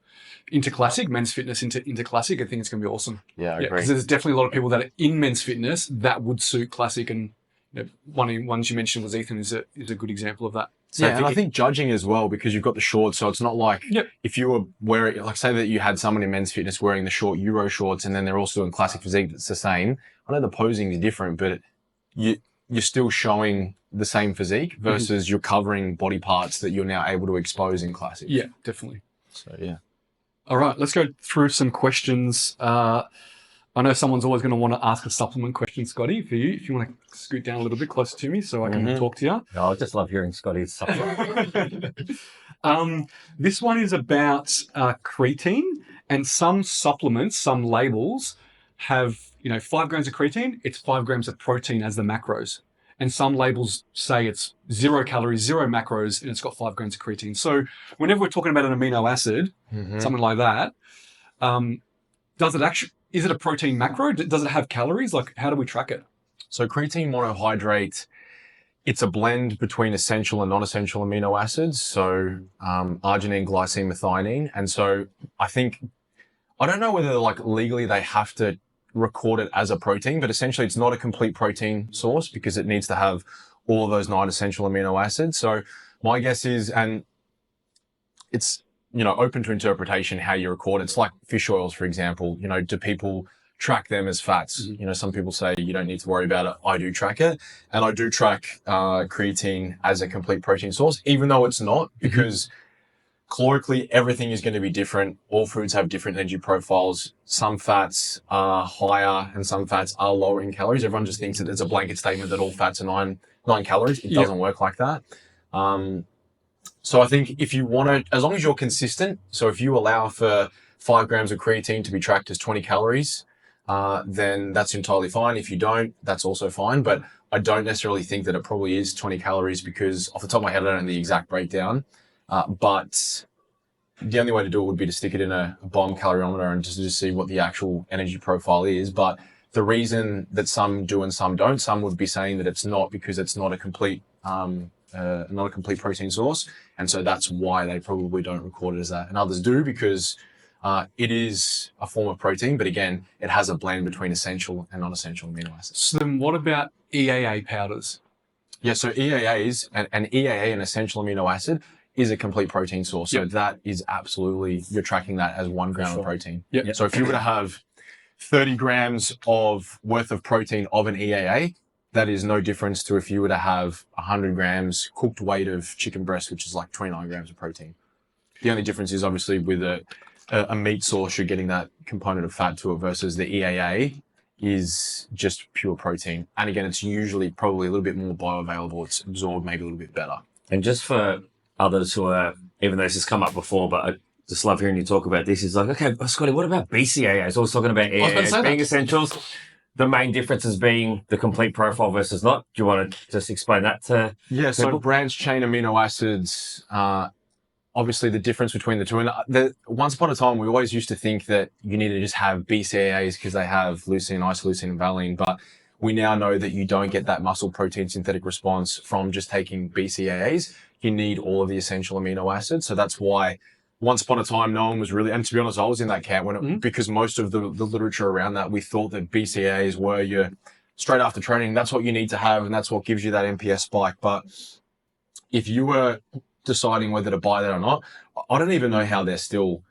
into Classic, men's fitness into Classic. I think it's going to be awesome. Yeah, I agree. Because there's definitely a lot of people that are in men's fitness that would suit Classic, and ones you mentioned was Ethan is a good example of that. So and I think judging as well, because you've got the shorts, so it's not like if you were wearing, like say that you had someone in men's fitness wearing the short Euro shorts and then they're also in Classic physique, it's the same. I know the posing is different, but you're still showing the same physique versus you're covering body parts that you're now able to expose in Classic. Yeah, definitely. So, yeah. All right, let's go through some questions. I know someone's always going to want to ask a supplement question, Scotty, for you. If you want to scoot down a little bit closer to me so I can talk to you. No, I just love hearing Scotty's supplement. This one is about creatine, and some supplements, some labels have 5 grams of creatine, it's 5 grams of protein as the macros. And some labels say it's 0 calories, 0 macros, and it's got 5 grams of creatine. So whenever we're talking about an amino acid, something like that, is it a protein macro? Does it have calories? Like, how do we track it? So creatine monohydrate, it's a blend between essential and non-essential amino acids. So arginine, glycine, methionine. And so I don't know whether legally they have to record it as a protein, but essentially it's not a complete protein source because it needs to have all of those 9 essential amino acids. So my guess is, and it's, open to interpretation how you record it. It's like fish oils, for example. Do people track them as fats? Some people say you don't need to worry about it. I do track it. And I do track creatine as a complete protein source, even though it's not, because calorically, everything is going to be different. All foods have different energy profiles. Some fats are higher and some fats are lower in calories. Everyone just thinks that it's a blanket statement that all fats are 9 calories. It doesn't work like that. So I think if you want to, as long as you're consistent, so if you allow for 5 grams of creatine to be tracked as 20 calories, then that's entirely fine. If you don't, that's also fine. But I don't necessarily think that it probably is 20 calories because off the top of my head, I don't know the exact breakdown. But the only way to do it would be to stick it in a bomb caloriometer and just to see what the actual energy profile is. But the reason that some do and some don't, some would be saying that it's not because it's not a complete protein source. And so that's why they probably don't record it as that. And others do because it is a form of protein, but again, it has a blend between essential and non-essential amino acids. So then what about EAA powders? Yeah, so EAAs, an EAA, an essential amino acid, is a complete protein source. So that is absolutely, you're tracking that as 1 gram of protein. So if you were to have 30 grams worth of protein of an EAA, that is no difference to if you were to have 100 grams cooked weight of chicken breast, which is like 29 grams of protein. The only difference is obviously with a meat source, you're getting that component of fat to it versus the EAA is just pure protein. And again, it's usually probably a little bit more bioavailable. It's absorbed maybe a little bit better. And just for others who are, even though this has come up before, but I just love hearing you talk about this, is like, okay, Scotty, what about BCAAs? I was talking about EAAs being essentials. The main differences being the complete profile versus not. Do you want to just explain that to people? So branched chain amino acids, obviously the difference between the two. And once upon a time, we always used to think that you need to just have BCAAs because they have leucine, isoleucine, and valine. But we now know that you don't get that muscle protein synthetic response from just taking BCAAs. You need all of the essential amino acids. So that's why once upon a time, no one was really, and to be honest, I was in that camp because most of the literature around that, we thought that BCAAs were your straight after training. That's what you need to have, and that's what gives you that MPS spike. But if you were deciding whether to buy that or not, I don't even know how they're still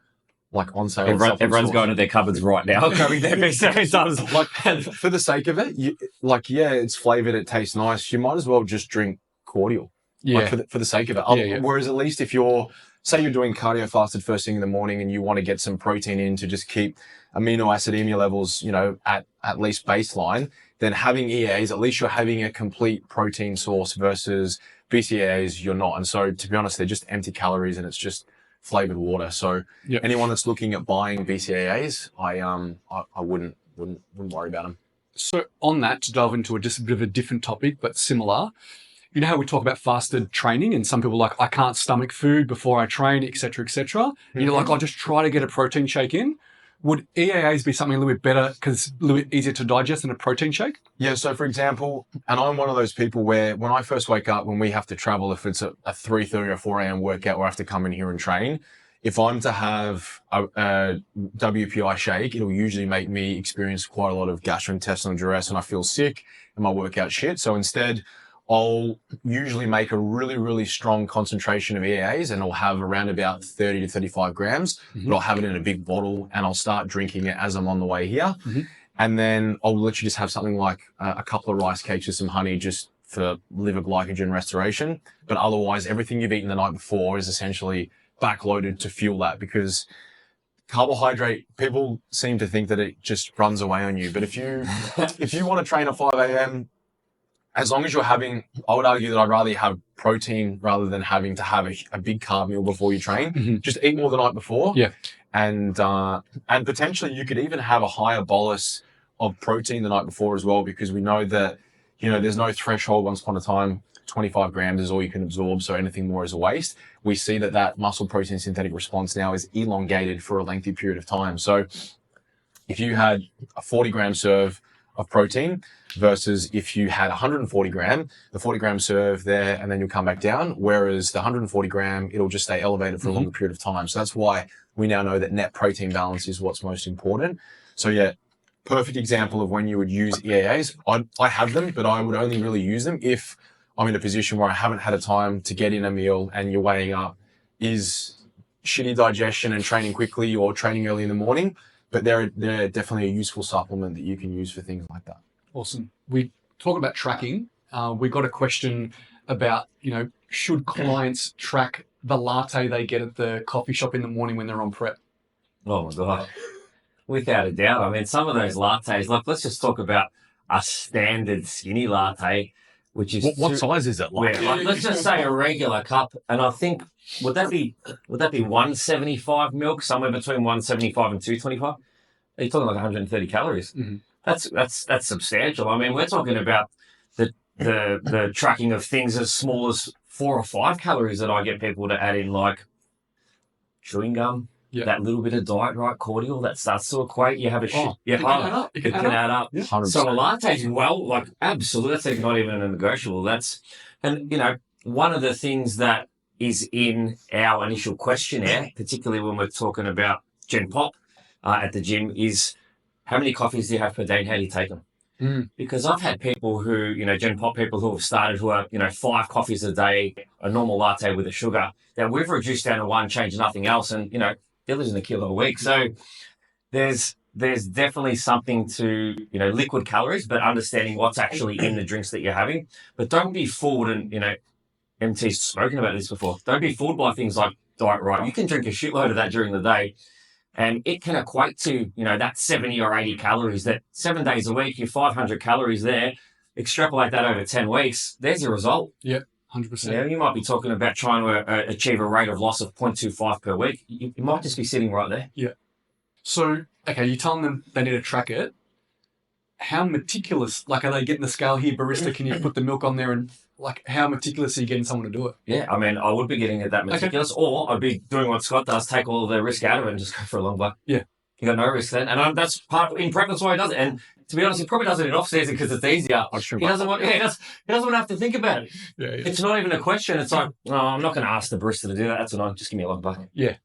on sale. Everyone's going to their cupboards right now, grabbing their BCAAs. For the sake of it, it's flavored, it tastes nice. You might as well just drink cordial. For the sake of it. Whereas at least if you're say you're doing cardio fasted first thing in the morning and you want to get some protein in to just keep amino acidemia levels, at least baseline, then having EAAs, at least you're having a complete protein source versus BCAAs, you're not. And so to be honest, they're just empty calories and it's just flavored water. So anyone that's looking at buying BCAAs, I wouldn't worry about them. So on that, to delve into just a bit of a different topic, but similar, you know how we talk about fasted training and some people are like, I can't stomach food before I train, et cetera, et cetera. Mm-hmm. You're like, I'll just try to get a protein shake in. Would EAAs be something a little bit better because a little bit easier to digest than a protein shake? Yeah. So for example, and I'm one of those people where when I first wake up, when we have to travel, if it's a 3:30 or 4 a.m. workout where I have to come in here and train, if I'm to have a WPI shake, it'll usually make me experience quite a lot of gastrointestinal duress and I feel sick and my workout shit. So instead, I'll usually make a really, really strong concentration of EAAs and I'll have around about 30 to 35 grams, but I'll have it in a big bottle and I'll start drinking it as I'm on the way here. And then I'll literally just have something like a couple of rice cakes with some honey just for liver glycogen restoration. But otherwise, everything you've eaten the night before is essentially backloaded to fuel that, because carbohydrate, people seem to think that it just runs away on you. But if you want to train at 5 a.m., as long as you're having, I would argue that I'd rather have protein rather than having to have a big carb meal before you train. Just eat more the night before. Yeah. And potentially you could even have a higher bolus of protein the night before as well, because we know that, there's no threshold. Once upon a time, 25 grams is all you can absorb. So anything more is a waste. We see that muscle protein synthetic response now is elongated for a lengthy period of time. So if you had a 40-gram serve of protein versus if you had 140 gram, the 40-gram serve there, and then you'll come back down. Whereas the 140 gram, it'll just stay elevated for a longer period of time. So that's why we now know that net protein balance is what's most important. So yeah, perfect example of when you would use EAAs. I have them, but I would only really use them if I'm in a position where I haven't had a time to get in a meal and you're weighing up is shitty digestion and training quickly or training early in the morning. But they're definitely a useful supplement that you can use for things like that. Awesome. We talk about tracking. We got a question about, should clients track the latte they get at the coffee shop in the morning when they're on prep? Oh my God. Without a doubt. I mean, some of those lattes, like let's just talk about a standard skinny latte, which is what size is it like? Yeah, let's just say a regular cup. And I think, would that be 175 milk, somewhere between 175 and 225? Are you talking like 130 calories? That's substantial. I mean, we're talking about the tracking of things as small as 4 or 5 calories that I get people to add in, like chewing gum, that little bit of diet right cordial that starts to equate. You have a shit. It can add up. Yeah. So a latte, absolutely, that's not even a negotiable. One of the things that is in our initial questionnaire, particularly when we're talking about Gen Pop at the gym, is how many coffees do you have per day and how do you take them? Because I've had people who, Gen Pop people who have started who are, 5 coffees a day, a normal latte with a sugar, that we've reduced down to 1, changed nothing else, and, they're losing a kilo a week. So there's definitely something to, liquid calories, but understanding what's actually in the drinks that you're having. But don't be fooled, and, MT's spoken about this before, don't be fooled by things like Diet Right. You can drink a shitload of that during the day, and it can equate to, that 70 or 80 calories, that 7 days a week, you're 500 calories there. Extrapolate that over 10 weeks, there's your result. Yeah, 100%. You might be talking about trying to achieve a rate of loss of 0.25 per week. You might just be sitting right there. Yeah. So, okay, you're telling them they need to track it. How meticulous, are they getting the scale here, barista, can you put the milk on there, and how meticulous are you getting someone to do it? Yeah, I mean, I would be getting it that meticulous, or I'd be doing what Scott does, take all the risk out of it and just go for a long block. Yeah. You got no risk then. And that's in prep, that's why he does it. And to be honest, he probably does it in off season because it's easier. He doesn't want to have to think about it. Yeah. It's not even a question. It's like, no, I'm not going to ask the barista to do that. That's annoying. Just give me a long bucket. Yeah.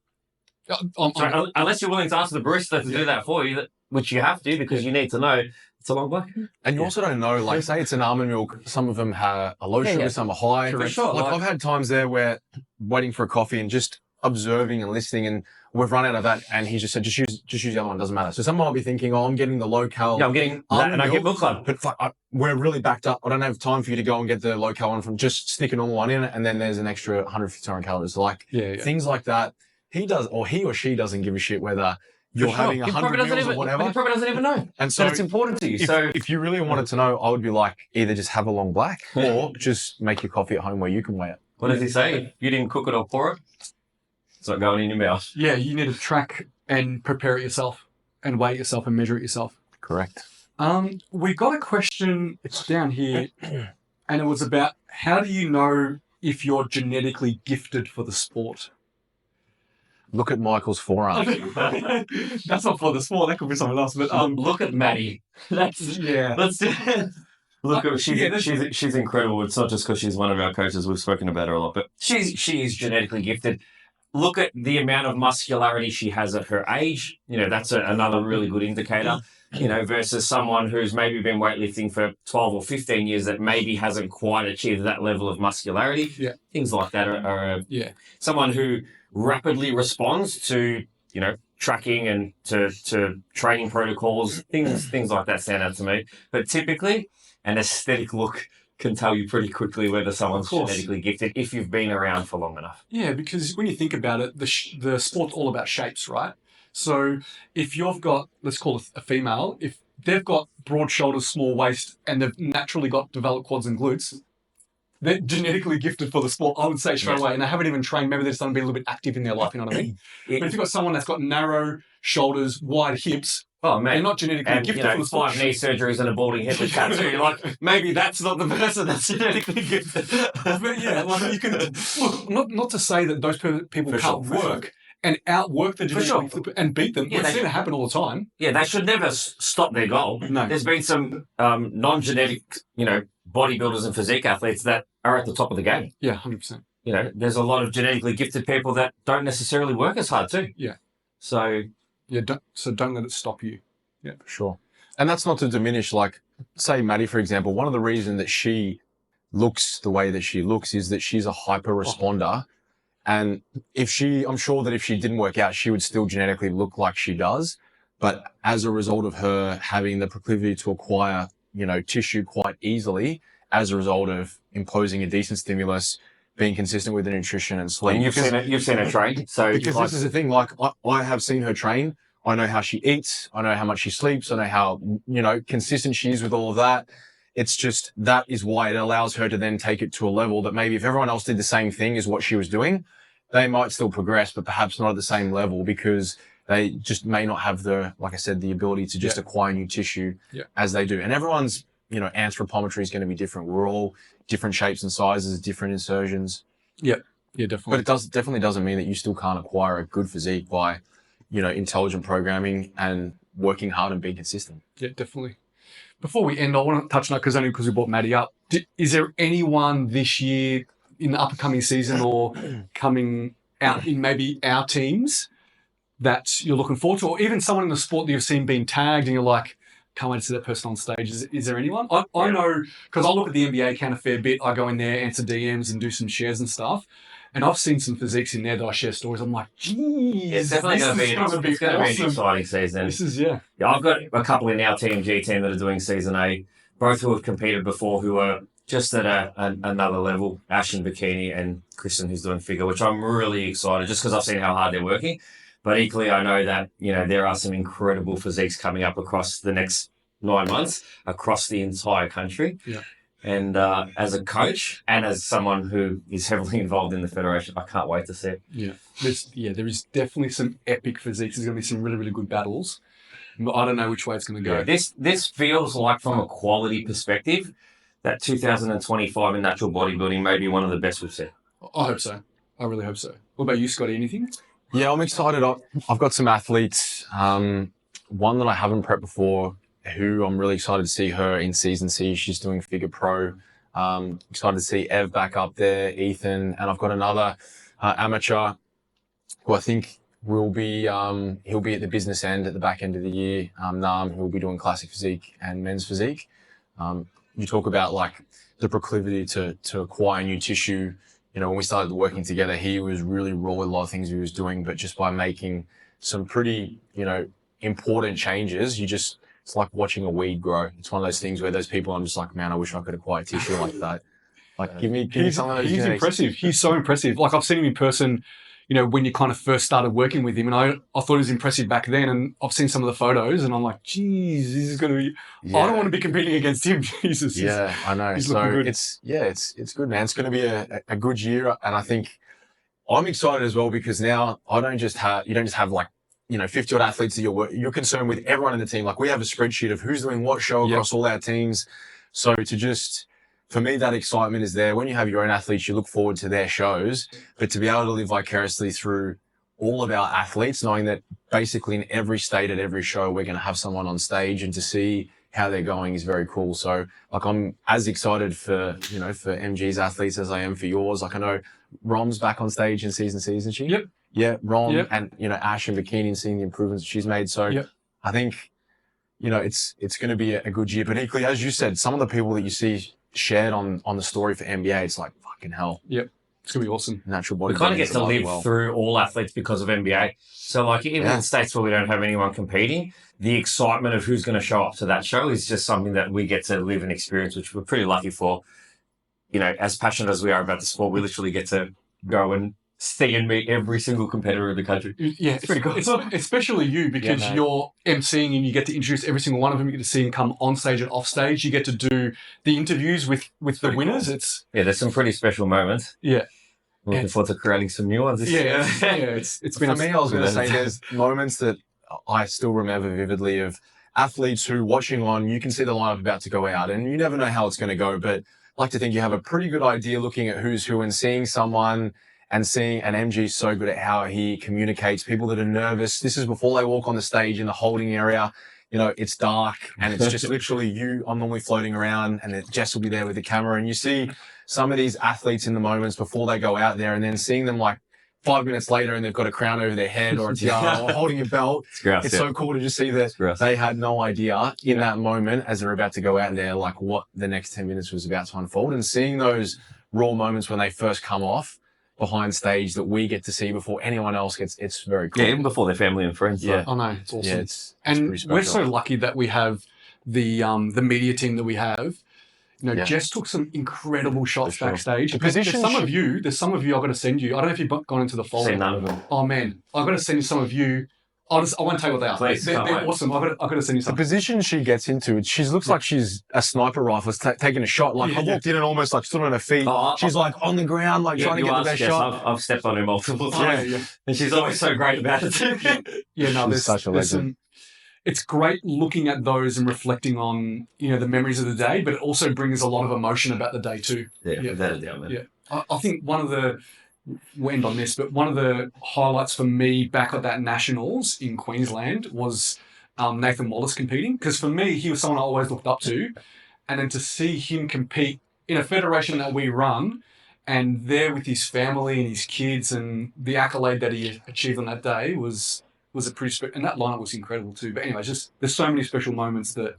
Unless you're willing to ask the barista to do that for you, which you have to because you need to know, it's a long bucket. And you also don't know, say it's an almond milk, some of them have a low sugar, some are high. For sure. I've had times there where waiting for a coffee and just observing and listening, and we've run out of that, and he just said, just use the other one, doesn't matter. So someone might be thinking, oh, I'm getting the low cal. Yeah, I'm getting that, and I get milk club. But we're really backed up. I don't have time for you to go and get the low cal one from, just stick a normal one in it, and then there's an extra 150 calories. Like things like that. He or she doesn't give a shit whether you're having 100 meals or whatever. He probably doesn't even know. And so it's important to you. If you really wanted to know, I would be like, either just have a long black or just make your coffee at home where you can weigh it. What does he say? If you didn't cook it or pour it, it's not going in your mouth. Yeah, you need to track and prepare it yourself and weigh it yourself and measure it yourself. Correct. We got a question, it's down here, and it was about how do you know if you're genetically gifted for the sport? Look at Michael's forearm. That's not for the sport, that could be something else. But look at Maddie. Let's do it. Look at she's incredible. It's not just because she's one of our coaches. We've spoken about her a lot, but she is genetically gifted. Look at the amount of muscularity she has at her age. You know, that's another really good indicator. You know, versus someone who's maybe been weightlifting for 12 or 15 years that maybe hasn't quite achieved that level of muscularity. Yeah. Things like that are someone who rapidly responds to, you know, tracking and to training protocols, things like that stand out to me. But typically, an aesthetic look can tell you pretty quickly whether someone's genetically gifted if you've been around for long enough. Yeah, because when you think about it, the sport's all about shapes, right? So if you've got, let's call it a female, if they've got broad shoulders, small waist, and they've naturally got developed quads and glutes, they're genetically gifted for the sport, I would say straight away. And they haven't even trained. Maybe they're just been a little bit active in their life, you know what I mean? But if you've got someone that's got narrow shoulders, wide hips, they're not genetically gifted for the sport. 5 knee surgeries and a balding head with tattoo. You're like, maybe that's not the person that's genetically gifted. But yeah, like you can look, not to say that those people can't work and outwork the genetic and beat them. Yeah, it's going to happen all the time. Yeah, they should never stop their goal. No. There's been some non-genetic, bodybuilders and physique athletes that are at the top of the game. Yeah, 100%. You know, there's a lot of genetically gifted people that don't necessarily work as hard too. Yeah. So don't let it stop you. Yeah, for sure. And that's not to diminish, like, say Maddie, for example, one of the reasons that she looks the way that she looks is that she's a hyper responder. And I'm sure that if she didn't work out, she would still genetically look like she does. But as a result of her having the proclivity to acquire, tissue quite easily as a result of imposing a decent stimulus, being consistent with the nutrition and sleep. And you've seen her train. So because this is the thing, like I have seen her train. I know how she eats. I know how much she sleeps. I know how, consistent she is with all of that. It's just, that is why it allows her to then take it to a level that maybe if everyone else did the same thing as what she was doing, they might still progress, but perhaps not at the same level because they just may not have like I said, the ability to just acquire new tissue as they do. And everyone's, anthropometry is going to be different. We're all different shapes and sizes, different insertions. Yeah, definitely. But it definitely doesn't mean that you still can't acquire a good physique by, intelligent programming and working hard and being consistent. Yeah, definitely. Before we end, I want to touch on that because we brought Maddie up. Is there anyone this year in the upcoming season or coming out in maybe our teams that you're looking forward to, or even someone in the sport that you've seen being tagged and you're like, can't wait to see that person on stage? Is there anyone? I know, because I look at the NBA account a fair bit. I go in there, answer DMs and do some shares and stuff. And I've seen some physiques in there that I share stories. I'm like, geez, it's definitely going to be an exciting season. This is, Yeah, I've got a couple in our TMG team that are doing season A, both who have competed before, who are just at another level. Ash in bikini and Kristen, who's doing figure, which I'm really excited just because I've seen how hard they're working. But equally, I know that, there are some incredible physiques coming up across the next 9 months across the entire country. Yeah. And as a coach and as someone who is heavily involved in the federation, I can't wait to see it. Yeah. There is definitely some epic physiques. There's going to be some really, really good battles. But I don't know which way it's going to go. Yeah, this feels like, from a quality perspective, that 2025 in natural bodybuilding may be one of the best we've seen. I hope so. I really hope so. What about you, Scotty? Anything? Yeah, I'm excited. I've got some athletes. One that I haven't prepped before, who I'm really excited to see her in season C. She's doing Figure Pro. Excited to see Ev back up there, Ethan, and I've got another amateur who I think will be he'll be at the business end at the back end of the year. Nam, who will be doing classic physique and men's physique. You talk about like the proclivity to acquire new tissue, you know, when we started working together, he was really raw with a lot of things he was doing, but just by making some pretty, you know, important changes, it's like watching a weed grow. It's one of those things where those people, I'm just like, man, I wish I could acquire tissue like that. Like, give me some of those. He's impressive. He's so impressive. Like, I've seen him in person, you know, when you kind of first started working with him, and I thought he was impressive back then, and I've seen some of the photos, and I'm like, geez, this is going to be, I don't want to be competing against him. Jesus. Yeah, I know. He's so looking good. it's good, man. It's going to be a good year. And I think I'm excited as well, because now you don't just have like, you know, 50 odd athletes that you're concerned with everyone in the team. Like, we have a spreadsheet of who's doing what show across all our teams. So for me, that excitement is there. When you have your own athletes, you look forward to their shows, but to be able to live vicariously through all of our athletes, knowing that basically in every state at every show, we're going to have someone on stage, and to see how they're going is very cool. So like, I'm as excited for MG's athletes as I am for yours. Like, I know Rom's back on stage in season, she? Yep. Yeah, Rom Yep. and, Ash and Bikini, and seeing the improvements she's made. So I think, it's going to be a good year. But equally, as you said, some of the people that you see shared on the story for NBA, it's like, fucking hell. Yep. It's going to be awesome. Natural We bodybuilding. kind of get to live through all athletes because of NBA. So like, even in states where we don't have anyone competing, the excitement of who's going to show up to that show is just something that we get to live and experience, which we're pretty lucky for. You know, as passionate as we are about the sport, we literally get to go and see and meet every single competitor in the country. Yeah, it's pretty cool. Especially you, because you're emceeing and you get to introduce every single one of them. You get to see them come on stage and off stage. You get to do the interviews with the winners. Cool. There's some pretty special moments. Yeah. I'm looking forward to creating some new ones this year. It's been for me, I was going to say, there's moments that I still remember vividly of athletes who, watching on, you can see the lineup about to go out, and you never know how it's going to go, but I like to think you have a pretty good idea looking at who's who and seeing someone. And MG's so good at how he communicates. People that are nervous, this is before they walk on the stage in the holding area. You know, it's dark and it's just literally you. I'm normally floating around, and then Jess will be there with the camera. And you see some of these athletes in the moments before they go out there, and then seeing them like 5 minutes later and they've got a crown over their head or a tiara or holding a belt. It's so cool to just see that they had no idea in that moment as they're about to go out there, like what the next 10 minutes was about to unfold, and seeing those raw moments when they first come off behind stage that we get to see before anyone else gets. It's very cool. Yeah, even before their family and friends. Yeah, I know, it's awesome. Yeah, it's and we're so lucky that we have the media team that we have. You know, Jess took some incredible shots backstage. There's some of you I've got to send you. I don't know if you've gone into the folder. Seen none of them. Oh man, I've got to send you some of you. I won't tell you what they are. Please, they're awesome. I've got to send you some. The position she gets into, she looks like she's a sniper rifle taking a shot. Like, I walked in and almost like stood on her feet. She's like on the ground, like trying to get the best shot. I've stepped on her multiple times. And she's always so great about it. She's such a legend. It's great looking at those and reflecting on, the memories of the day, but it also brings a lot of emotion about the day too. Yeah, without a doubt, man. Yeah. I think we'll end on this, but one of the highlights for me back at that Nationals in Queensland was Nathan Wallace competing. Because for me, he was someone I always looked up to. And then to see him compete in a federation that we run, and there with his family and his kids, and the accolade that he achieved on that day was a pretty and that lineup was incredible too. But anyway, there's so many special moments that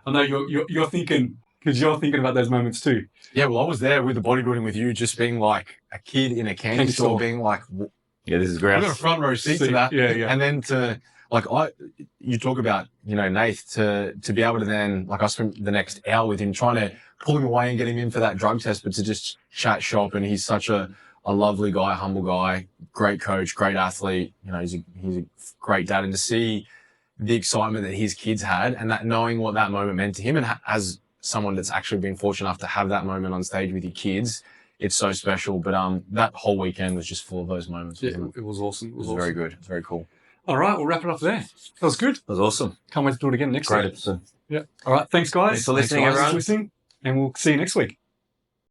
I know you're thinking, because you're thinking about those moments too. Yeah, well, I was there with the bodybuilding with you, just being like a kid in a candy store, being like, this is great. I got a front row seat to that. Yeah. And then you talk about, Nath, to be able to then, like, I spent the next hour with him trying to pull him away and get him in for that drug test, but to just chat shop. And he's such a lovely guy, humble guy, great coach, great athlete. He's a great dad. And to see the excitement that his kids had, and that knowing what that moment meant to him, and as someone that's actually been fortunate enough to have that moment on stage with your kids, it's so special. But that whole weekend was just full of those moments. Yeah, it was awesome. It was awesome. Very good. It's very cool. All right, we'll wrap it up there. That was good. That was awesome. Can't wait to do it again next week. Great episode. Yeah. All right, thanks guys. Thanks for listening, everyone. And we'll see you next week.